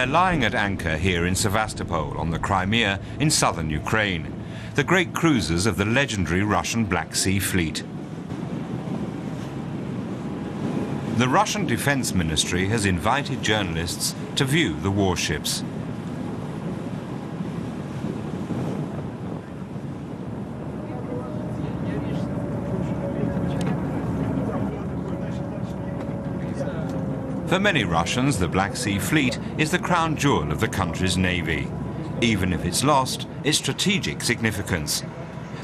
We're lying at anchor here in Sevastopol on the Crimea in southern Ukraine, the great cruisers of the legendary Russian Black Sea Fleet. The Russian Defense Ministry has invited journalists to view the warships. For many Russians, the Black Sea Fleet is the crown jewel of the country's navy. Even if it's lost, its strategic significance.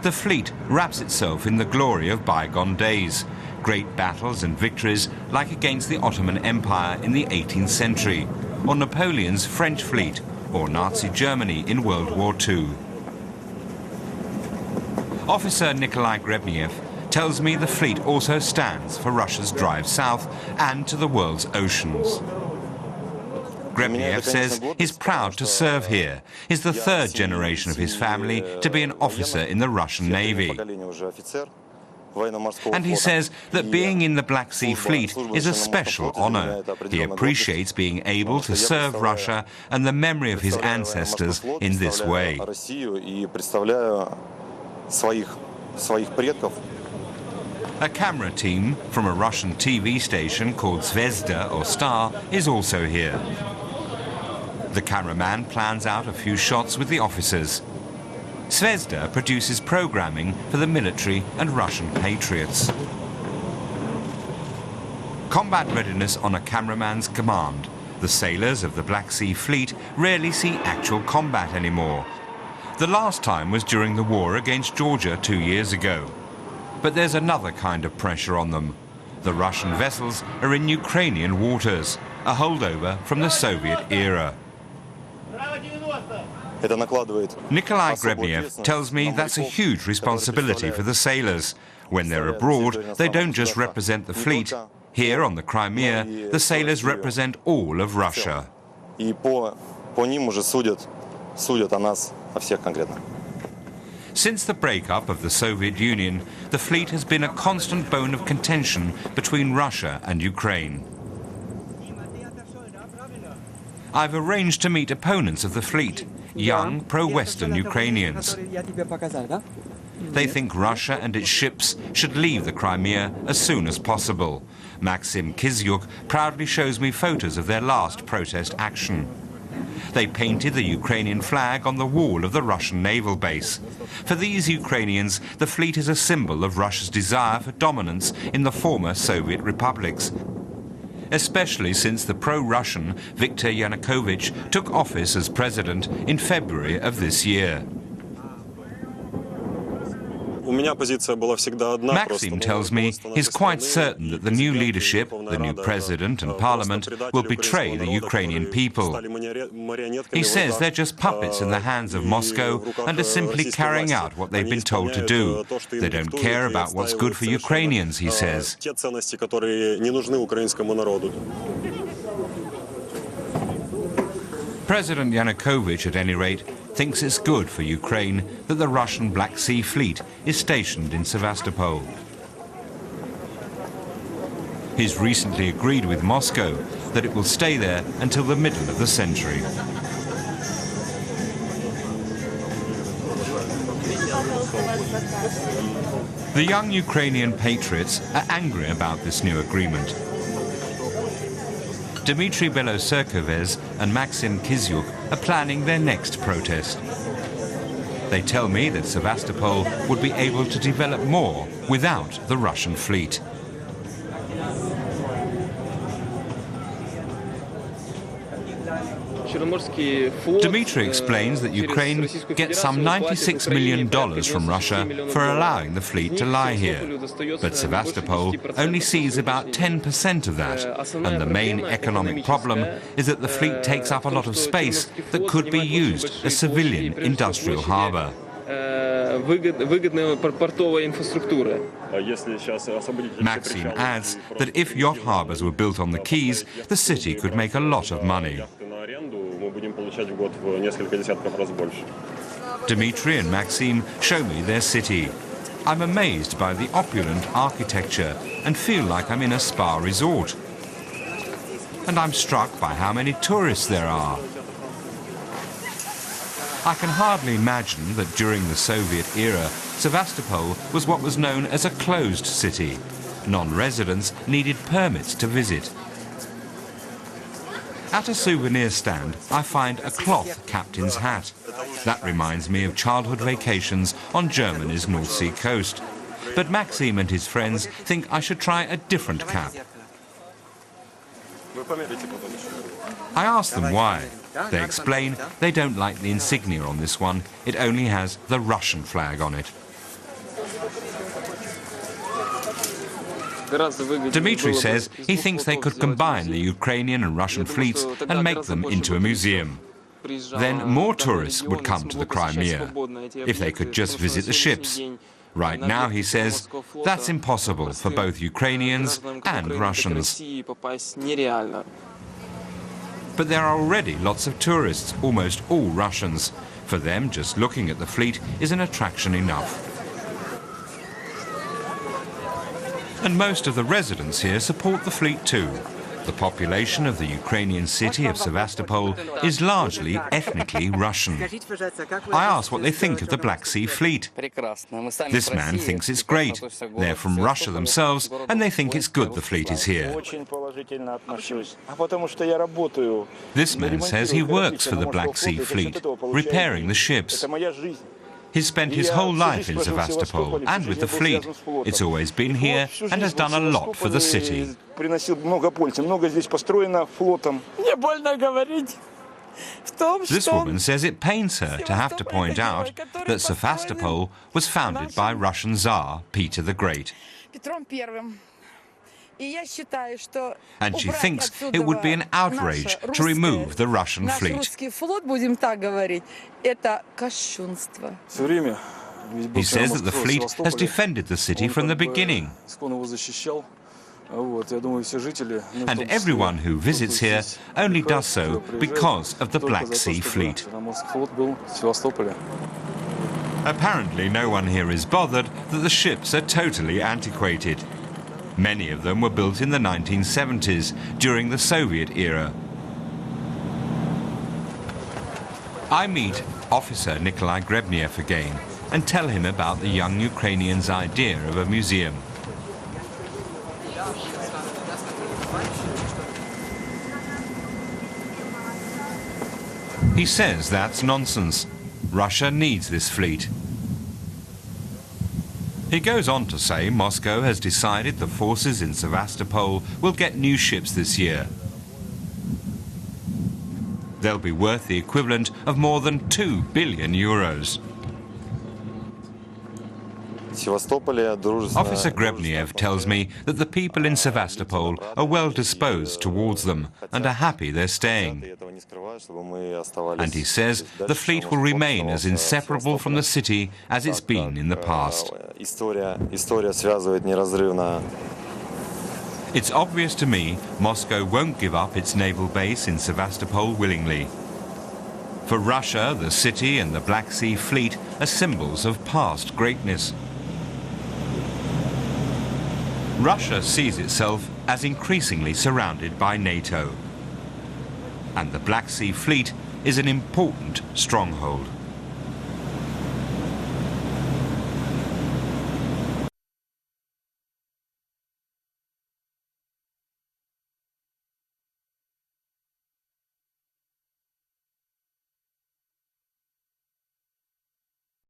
The fleet wraps itself in the glory of bygone days. Great battles and victories like against the Ottoman Empire in the 18th century, or Napoleon's French fleet, or Nazi Germany in World War II. Officer Nikolai Grebniev tells me the fleet also stands for Russia's drive south and to the world's oceans. Grebniev says he's proud to serve here. He's the third generation of his family to be an officer in the Russian Navy. And he says that being in the Black Sea Fleet is a special honor. He appreciates being able to serve Russia and the memory of his ancestors in this way. A camera team from a Russian TV station called Zvezda or Star is also here. The cameraman plans out a few shots with the officers. Zvezda produces programming for the military and Russian patriots. Combat readiness on a cameraman's command. The sailors of the Black Sea Fleet rarely see actual combat anymore. The last time was during the war against Georgia 2 years ago. But there's another kind of pressure on them. The Russian vessels are in Ukrainian waters, a holdover from the Soviet era. Nikolai Grebniev tells me that's a huge responsibility for the sailors. When they're abroad, they don't just represent the fleet. Here on the Crimea, the sailors represent all of Russia. Since the breakup of the Soviet Union, the fleet has been a constant bone of contention between Russia and Ukraine. I've arranged to meet opponents of the fleet, young pro-Western Ukrainians. They think Russia and its ships should leave the Crimea as soon as possible. Maxim Kizyuk proudly shows me photos of their last protest action. They painted the Ukrainian flag on the wall of the Russian naval base. For these Ukrainians, the fleet is a symbol of Russia's desire for dominance in the former Soviet republics, especially since the pro-Russian Viktor Yanukovych took office as president in February of this year. Maxim tells me he's quite certain that the new leadership, the new president and parliament will betray the Ukrainian people. He says they're just puppets in the hands of Moscow and are simply carrying out what they've been told to do. They don't care about what's good for Ukrainians, he says. President Yanukovych, at any rate, thinks it's good for Ukraine that the Russian Black Sea Fleet is stationed in Sevastopol. He's recently agreed with Moscow that it will stay there until the middle of the century. The young Ukrainian patriots are angry about this new agreement. Dmitry Beloserkovez and Maxim Kizyuk are planning their next protest. They tell me that Sevastopol would be able to develop more without the Russian fleet. Dmitry explains that Ukraine gets some $96 million from Russia for allowing the fleet to lie here. But Sevastopol only sees about 10% of that, and the main economic problem is that the fleet takes up a lot of space that could be used as civilian industrial harbour. Maxim adds that if yacht harbours were built on the quays, the city could make a lot of money. Dmitry and Maxim show me their city. I'm amazed by the opulent architecture and feel like I'm in a spa resort. And I'm struck by how many tourists there are. I can hardly imagine that during the Soviet era, Sevastopol was what was known as a closed city. Non-residents needed permits to visit. At a souvenir stand, I find a cloth captain's hat. That reminds me of childhood vacations on Germany's North Sea coast. But Maxim and his friends think I should try a different cap. I ask them why. They explain they don't like the insignia on this one. It only has the Russian flag on it. Dmitry says he thinks they could combine the Ukrainian and Russian fleets and make them into a museum. Then more tourists would come to the Crimea, if they could just visit the ships. Right now, he says, that's impossible for both Ukrainians and Russians. But there are already lots of tourists, almost all Russians. For them, just looking at the fleet is an attraction enough. And most of the residents here support the fleet too. The population of the Ukrainian city of Sevastopol is largely ethnically Russian. I ask what they think of the Black Sea Fleet. This man thinks it's great. They're from Russia themselves, and they think it's good the fleet is here. This man says he works for the Black Sea Fleet, repairing the ships. He's spent his whole life in Sevastopol and with the fleet. It's always been here and has done a lot for the city. This woman says it pains her to have to point out that Sevastopol was founded by Russian Tsar Peter the Great. And she thinks it would be an outrage to remove the Russian fleet. He says that the fleet has defended the city from the beginning. And everyone who visits here only does so because of the Black Sea Fleet. Apparently no one here is bothered that the ships are totally antiquated. Many of them were built in the 1970s, during the Soviet era. I meet Officer Nikolai Grebniev again and tell him about the young Ukrainian's idea of a museum. He says that's nonsense. Russia needs this fleet. He goes on to say Moscow has decided the forces in Sevastopol will get new ships this year. They'll be worth the equivalent of more than 2 billion euros. Officer Grebniev tells me that the people in Sevastopol are well disposed towards them and are happy they're staying. And he says the fleet will remain as inseparable from the city as it's been in the past. It's obvious to me Moscow won't give up its naval base in Sevastopol willingly. For Russia, the city and the Black Sea Fleet are symbols of past greatness. Russia sees itself as increasingly surrounded by NATO. And the Black Sea Fleet is an important stronghold.